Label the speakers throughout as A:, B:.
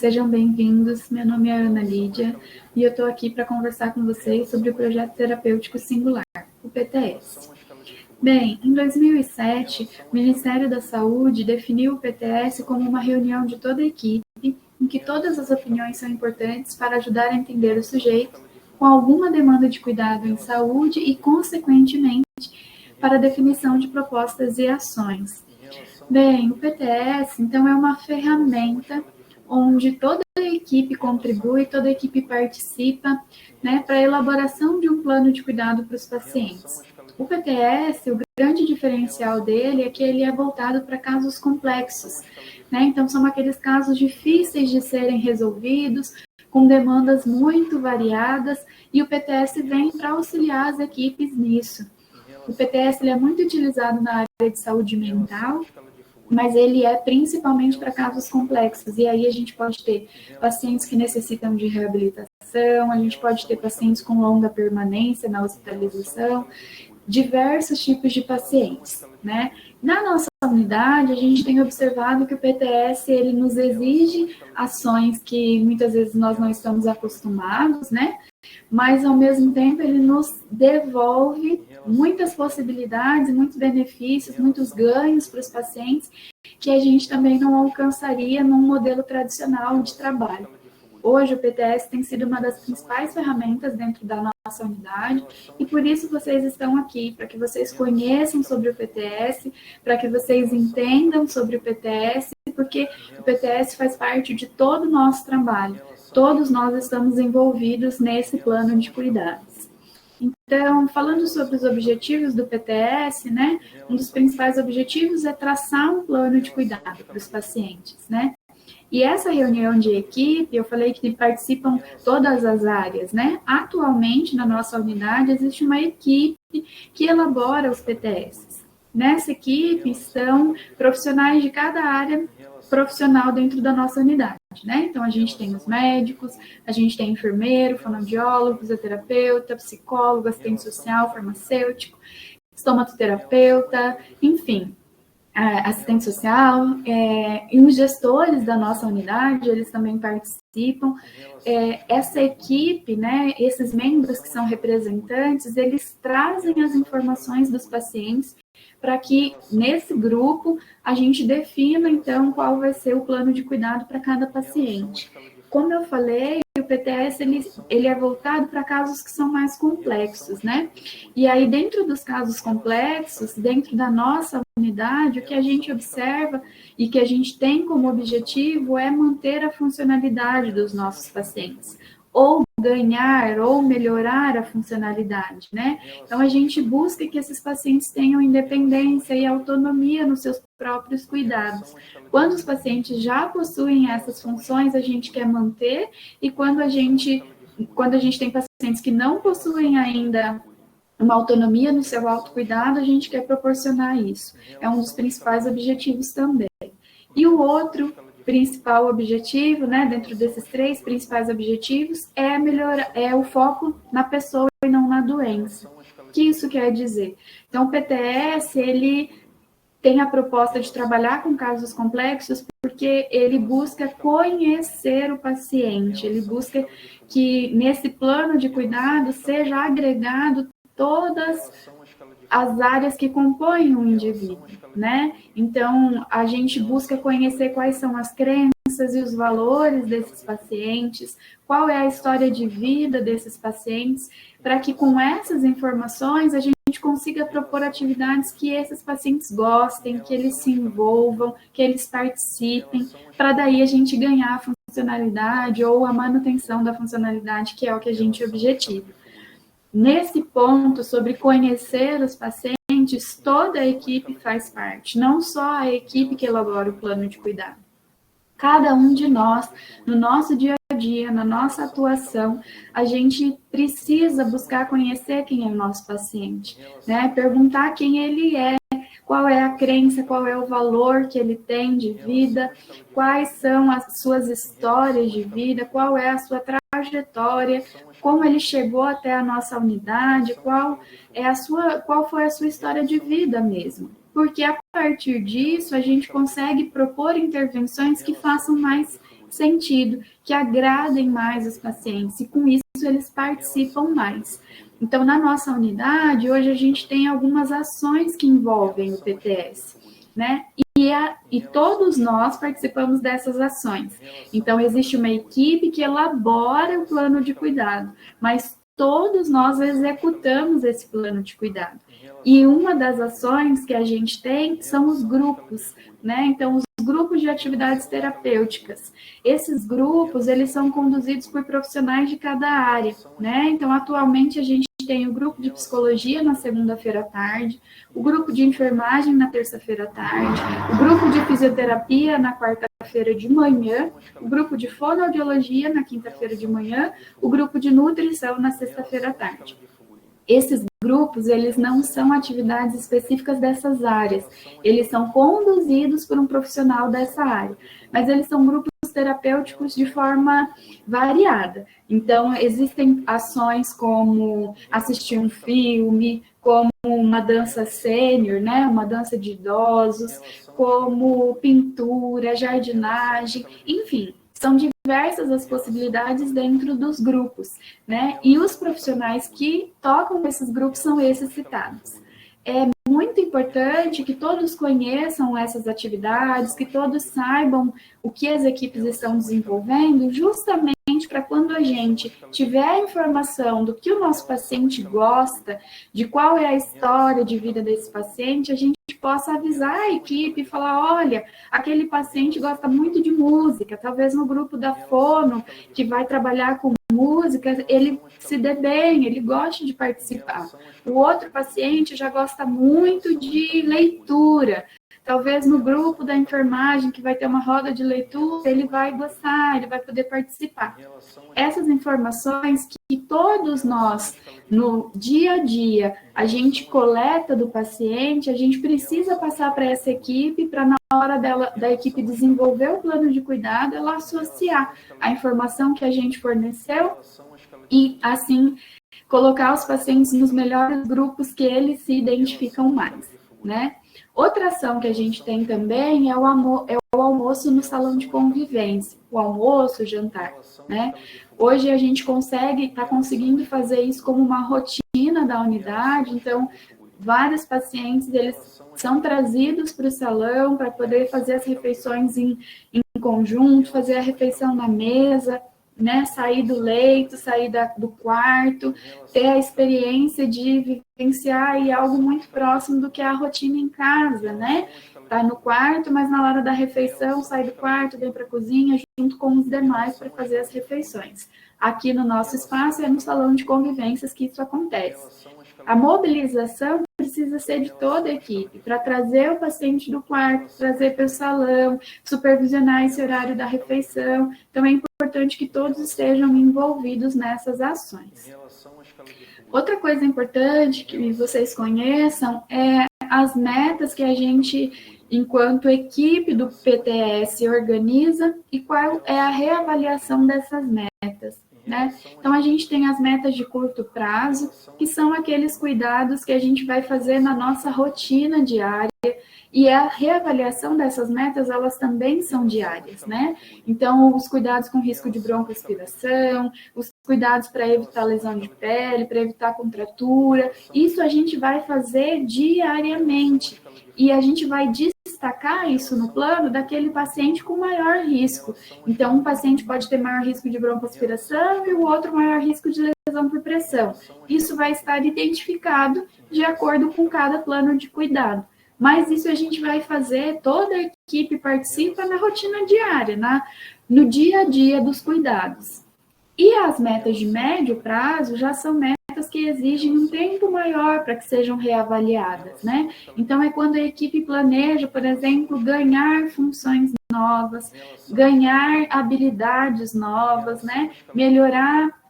A: Sejam bem-vindos, meu nome é Ana Lídia e eu estou aqui para conversar com vocês sobre o Projeto Terapêutico Singular, o PTS. Bem, em 2007, o Ministério da Saúde definiu o PTS como uma reunião de toda a equipe, em que todas as opiniões são importantes para ajudar a entender o sujeito com alguma demanda de cuidado em saúde e, consequentemente, para a definição de propostas e ações. Bem, o PTS, então, é uma ferramenta onde toda a equipe contribui, toda a equipe participa, né, para a elaboração de um plano de cuidado para os pacientes. O PTS, o grande diferencial dele é que ele é voltado para casos complexos, né? Então, são aqueles casos difíceis de serem resolvidos, com demandas muito variadas, e o PTS vem para auxiliar as equipes nisso. O PTS ele é muito utilizado na área de saúde mental, mas ele é principalmente para casos complexos, e aí a gente pode ter pacientes que necessitam de reabilitação, a gente pode ter pacientes com longa permanência na hospitalização, diversos tipos de pacientes, né? Na nossa unidade, a gente tem observado que o PTS, ele nos exige ações que muitas vezes nós não estamos acostumados, né? Mas, ao mesmo tempo, ele nos devolve muitas possibilidades, muitos benefícios, muitos ganhos para os pacientes que a gente também não alcançaria num modelo tradicional de trabalho. Hoje, o PTS tem sido uma das principais ferramentas dentro da nossa unidade e por isso vocês estão aqui, para que vocês conheçam sobre o PTS, para que vocês entendam sobre o PTS, porque o PTS faz parte de todo o nosso trabalho. Todos nós estamos envolvidos nesse plano de cuidados. Então, falando sobre os objetivos do PTS, né, um dos principais objetivos é traçar um plano de cuidado para os pacientes, né? E essa reunião de equipe, eu falei que participam todas as áreas, né? Atualmente, na nossa unidade, existe uma equipe que elabora os PTS. Nessa equipe estão profissionais de cada área profissional dentro da nossa unidade, né? Então, a gente tem os médicos, a gente tem enfermeiro, fonoaudiólogo, fisioterapeuta, psicólogo, assistente social, farmacêutico, estomaterapeuta, enfim, assistente social, e os gestores da nossa unidade, eles também participam. Essa equipe, né, esses membros que são representantes, eles trazem as informações dos pacientes para que, nesse grupo, a gente defina, então, qual vai ser o plano de cuidado para cada paciente. Como eu falei, o PTS ele é voltado para casos que são mais complexos, né? E aí, dentro dos casos complexos, dentro da nossa unidade, o que a gente observa e que a gente tem como objetivo é manter a funcionalidade dos nossos pacientes, ou ganhar ou melhorar a funcionalidade, né? Então, a gente busca que esses pacientes tenham independência e autonomia nos seus próprios cuidados. Quando os pacientes já possuem essas funções, a gente quer manter, e quando a gente tem pacientes que não possuem ainda uma autonomia no seu autocuidado, a gente quer proporcionar isso. É um dos principais objetivos também. E o outro principal objetivo, né, dentro desses três principais objetivos, é o foco na pessoa e não na doença. O que isso quer dizer? Então, o PTS, ele tem a proposta de trabalhar com casos complexos porque ele busca conhecer o paciente, ele busca que nesse plano de cuidado seja agregado todas as áreas que compõem o indivíduo, né? Então, a gente busca conhecer quais são as crenças e os valores desses pacientes, qual é a história de vida desses pacientes, para que com essas informações a gente consiga propor atividades que esses pacientes gostem, que eles se envolvam, que eles participem, para daí a gente ganhar a funcionalidade ou a manutenção da funcionalidade, que é o que a gente objetiva. Nesse ponto, sobre conhecer os pacientes, toda a equipe faz parte, não só a equipe que elabora o plano de cuidado. Cada um de nós, no nosso dia a dia, na nossa atuação, a gente precisa buscar conhecer quem é o nosso paciente, né? Perguntar quem ele é, qual é a crença, qual é o valor que ele tem de vida, quais são as suas histórias de vida, qual é a sua trajetória, como ele chegou até a nossa unidade, qual foi a sua história de vida mesmo. Porque a partir disso a gente consegue propor intervenções que façam mais sentido, que agradem mais os pacientes, e com isso eles participam mais. Então, na nossa unidade, hoje a gente tem algumas ações que envolvem o PTS, né? E todos nós participamos dessas ações. Então, existe uma equipe que elabora o plano de cuidado, mas todos nós executamos esse plano de cuidado. E uma das ações que a gente tem são os grupos, né? Então, os grupos de atividades terapêuticas. Esses grupos, eles são conduzidos por profissionais de cada área, né? Então, atualmente, a gente tem o grupo de psicologia na segunda-feira à tarde, o grupo de enfermagem na terça-feira à tarde, o grupo de fisioterapia na quarta-feira de manhã, o grupo de fonoaudiologia na quinta-feira de manhã, o grupo de nutrição na sexta-feira à tarde. Esses grupos, eles não são atividades específicas dessas áreas, eles são conduzidos por um profissional dessa área, mas eles são grupos terapêuticos de forma variada. Então, existem ações como assistir um filme, como uma dança sênior, né, uma dança de idosos, como pintura, jardinagem, enfim, são diversas as possibilidades dentro dos grupos, né? E os profissionais que tocam esses grupos são esses citados. É muito importante que todos conheçam essas atividades, que todos saibam o que as equipes estão desenvolvendo, justamente para quando a gente tiver a informação do que o nosso paciente gosta, de qual é a história de vida desse paciente, a gente possa avisar a equipe e falar, olha, aquele paciente gosta muito de música, talvez no grupo da fono, que vai trabalhar com música, ele se dê bem, ele goste de participar. O outro paciente já gosta muito de leitura. Talvez no grupo da enfermagem, que vai ter uma roda de leitura, ele vai gostar, ele vai poder participar. Essas informações que todos nós, no dia a dia, a gente coleta do paciente, a gente precisa passar para essa equipe, para na hora da equipe desenvolver o plano de cuidado, ela associar a informação que a gente forneceu e, assim, colocar os pacientes nos melhores grupos que eles se identificam mais, né? Outra ação que a gente tem também é o almoço no salão de convivência, o almoço, o jantar, né? Hoje a gente está conseguindo fazer isso como uma rotina da unidade, então vários pacientes, eles são trazidos para o salão para poder fazer as refeições em conjunto, fazer a refeição na mesa, né, sair do leito, sair do quarto, ter a experiência de vivenciar aí algo muito próximo do que é a rotina em casa, né? Tá no quarto, mas na hora da refeição sai do quarto, vem para a cozinha junto com os demais para fazer as refeições. Aqui no nosso espaço é no salão de convivências que isso acontece. A mobilização precisa ser de toda a equipe, para trazer o paciente do quarto, trazer para o salão, supervisionar esse horário da refeição. Então, é importante que todos estejam envolvidos nessas ações. Outra coisa importante que vocês conheçam é as metas que a gente, enquanto equipe do PTS, organiza e qual é a reavaliação dessas metas. Né? Então, a gente tem as metas de curto prazo, que são aqueles cuidados que a gente vai fazer na nossa rotina diária, e a reavaliação dessas metas, elas também são diárias, né? Então, os cuidados com risco de broncoaspiração, os cuidados para evitar lesão de pele, para evitar contratura, isso a gente vai fazer diariamente. E a gente vai destacar isso no plano daquele paciente com maior risco. Então, um paciente pode ter maior risco de broncoaspiração e o outro maior risco de lesão por pressão. Isso vai estar identificado de acordo com cada plano de cuidado. Mas isso a gente vai fazer, toda a equipe participa na rotina diária, no dia a dia dos cuidados. E as metas de médio prazo já são metas que exigem um tempo maior para que sejam reavaliadas, né? Então, é quando a equipe planeja, por exemplo, ganhar funções novas, ganhar habilidades novas, né? Melhorar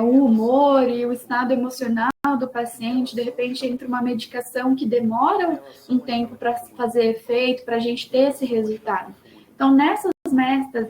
A: o humor e o estado emocional do paciente, de repente entra uma medicação que demora um tempo para fazer efeito, para a gente ter esse resultado. Então, nessas metas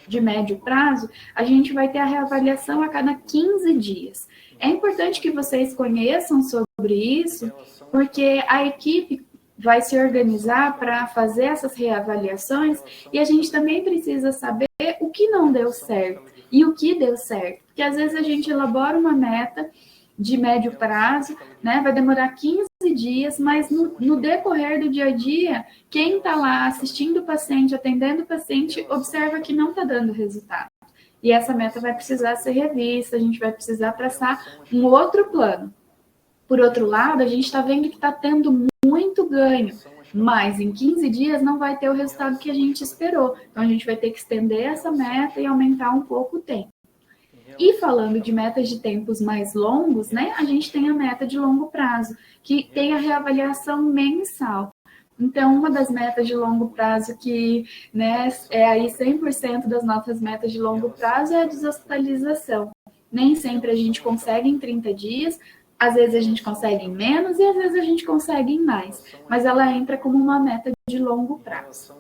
A: de médio prazo, a gente vai ter a reavaliação a cada 15 dias. É importante que vocês conheçam sobre isso, porque a equipe vai se organizar para fazer essas reavaliações, e a gente também precisa saber o que não deu certo e o que deu certo. Porque às vezes a gente elabora uma meta de médio prazo, né? Vai demorar 15 dias, mas no decorrer do dia a dia, quem está lá assistindo o paciente, atendendo o paciente, observa que não está dando resultado. E essa meta vai precisar ser revista, a gente vai precisar traçar um outro plano. Por outro lado, a gente está vendo que está tendo muito ganho, mas em 15 dias não vai ter o resultado que a gente esperou. Então, a gente vai ter que estender essa meta e aumentar um pouco o tempo. E falando de metas de tempos mais longos, né, a gente tem a meta de longo prazo, que tem a reavaliação mensal. Então, uma das metas de longo prazo que, né, é aí 100% das nossas metas de longo prazo é a deshospitalização. Nem sempre a gente consegue em 30 dias, às vezes a gente consegue em menos e às vezes a gente consegue em mais, mas ela entra como uma meta de longo prazo.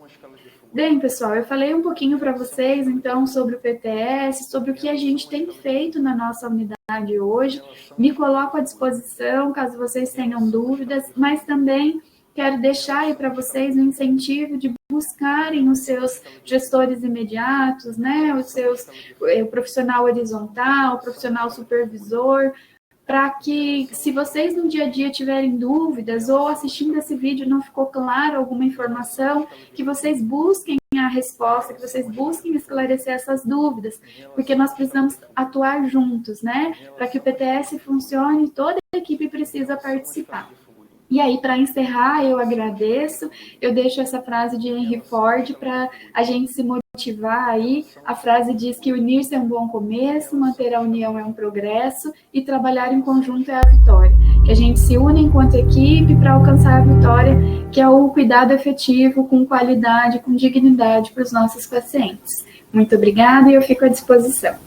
A: Bem, pessoal, eu falei um pouquinho para vocês, então, sobre o PTS, sobre o que a gente tem feito na nossa unidade hoje. Me coloco à disposição, caso vocês tenham dúvidas, mas também quero deixar aí para vocês um incentivo de buscarem os seus gestores imediatos, né? O profissional horizontal, o profissional supervisor, para que, se vocês no dia a dia tiverem dúvidas ou assistindo esse vídeo não ficou claro alguma informação, que vocês busquem a resposta, que vocês busquem esclarecer essas dúvidas, porque nós precisamos atuar juntos, né? Para que o PTS funcione, toda a equipe precisa participar. E aí, para encerrar, eu agradeço, eu deixo essa frase de Henry Ford para a gente se motivar aí. A frase diz que unir-se é um bom começo, manter a união é um progresso e trabalhar em conjunto é a vitória. Que a gente se une enquanto equipe para alcançar a vitória, que é o cuidado efetivo, com qualidade, com dignidade para os nossos pacientes. Muito obrigada e eu fico à disposição.